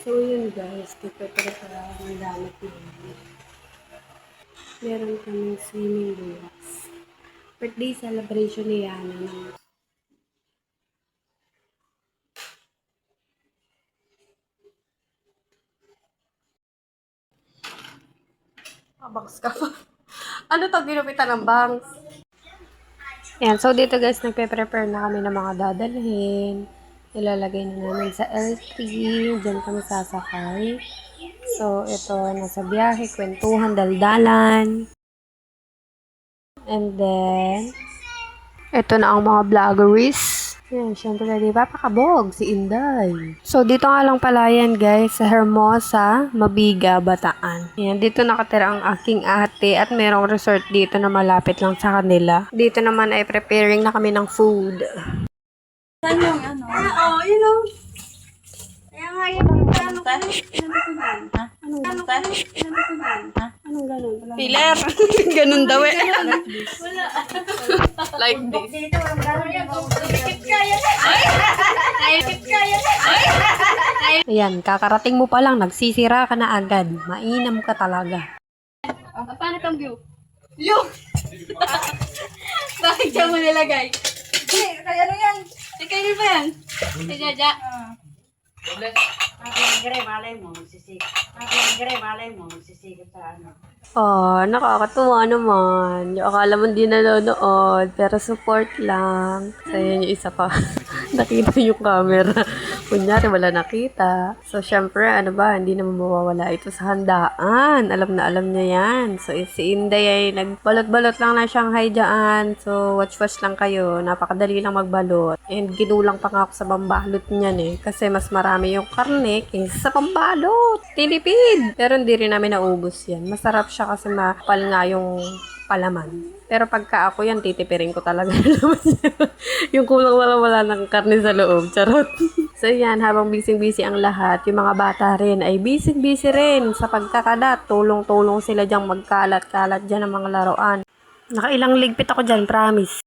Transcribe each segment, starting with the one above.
So, yun guys, nagpe-prepare ako ng gamit namin. Meron kaming swimming bukas. Birthday celebration ni Yana ng bangs ka pa. Ano to, ginupitan ng bangs? Yan, so dito guys, nagpe-prepare na kami ng mga dadalhin. Ilalagay na namin sa L3. Diyan kami sasakay. So, ito, nasa biyahe, kwentuhan, daldalan. And then, ito na ang mga vloggeries. Yan, syempre di ba pakabog si Inday. So, dito nga lang pala yan guys, sa Hermosa, Mabiga, Bataan. Yan, dito nakatira ang aking ate at merong resort dito na malapit lang sa kanila. Dito naman ay preparing na kami ng food. Saan yung ano? Oo, yun o. Kaya nga yun. Ano ka? Ha? Anong ganun? Ha? Anong ganun? Filler. Ganun daw eh. Wala. Like this. Dito ang gano'n. Dikit kaya na. Ay! Dikit kaya na. Ay! Ayan, kakarating mo pa lang, nagsisira ka na agad. Mainam ka talaga. Paano itong view? View! Bakit siya mo nilagay? Hindi, kaya ano yan? Kaya ba yan? Si Jaja. Oh, nakakatuwa naman. Yung akala mo hindi nanonood, pero support lang. So, yun yung isa pa. Nakita yung camera. Kunyari, wala nakita. So, syempre, ano ba, hindi naman mawawala ito sa handaan. Alam na alam niya yan. So, si Inday ay nagbalot-balot lang na Shanghai dyan. So, watch-watch lang kayo. Napakadali lang magbalot. And ginulang pa nga ako sa pambalot niyan eh. Kasi mas marami yung karne kaysa sa pambalot. Tinipid! Pero hindi rin namin naubos yan. Masarap siya kasi mapal nga yung palaman. Pero pagka ako yan, titipirin ko talaga yung kulang wala ng karne sa loob. Charot. So yan, habang busy-busy ang lahat, yung mga bata rin ay busy-busy rin sa pagkakalat. Tulong-tulong sila dyang magkalat-kalat dyan ng mga laruan. Nakailang ligpit ako dyan, promise.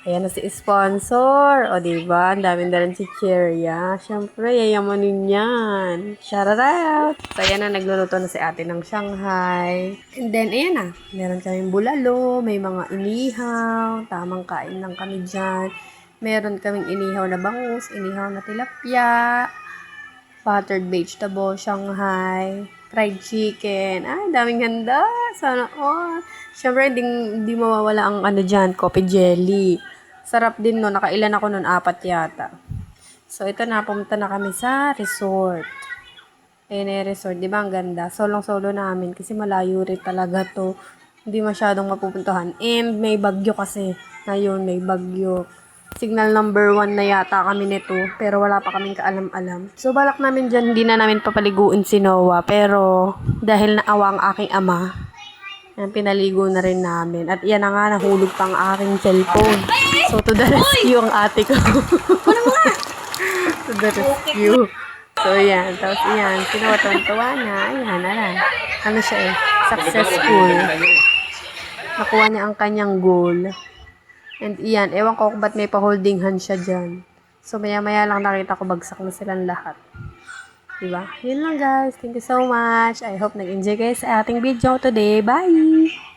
Ayan na si sponsor. O, diba? Ang dami na rin si Cheria. Siyempre, yayamanin yan. Shout out! So, ayan na, nagluluto na si ate ng Shanghai. And then, ayan na. Meron kaming bulalo, may mga inihaw. Tamang kain lang kami dyan. Meron kaming inihaw na bangus, inihaw na tilapia, buttered vegetable, Shanghai, fried chicken. Ay, daming handa. Sana all. Siyempre, hindi mawawala ang ano dyan, coffee jelly. Sarap din no, nakailan ako nun, 4 yata. So, ito na, pumunta na kami sa resort. Ayan na yung resort, di ba ang ganda? Solong-solo namin kasi malayo rin talaga to. Hindi masyadong mapupuntahan. And may bagyo kasi. Ngayon, may bagyo. Signal number 1 na yata kami nito. Pero wala pa kaming kaalam-alam. So, balak namin dyan, hindi na namin papaliguin si Noah. Pero, dahil naawa ang aking ama, yan, pinaligo na rin namin. At yan na nga, nahulog pa ang aking cellphone. So, to the rescue ang ate ko. To the rescue. So, yan. Tapos, yan. Sinuwatuwa na. Ayan, ala. Ano siya eh? Successful. Nakuha niya ang kanyang goal. And, iyan. Ewan ko kung ba't may pa-holding hand siya dyan. So, maya-maya lang nakita ko bagsak na silang lahat. Diba? Yun lang guys. Thank you so much. I hope nag-enjoy guys sa ating video today. Bye!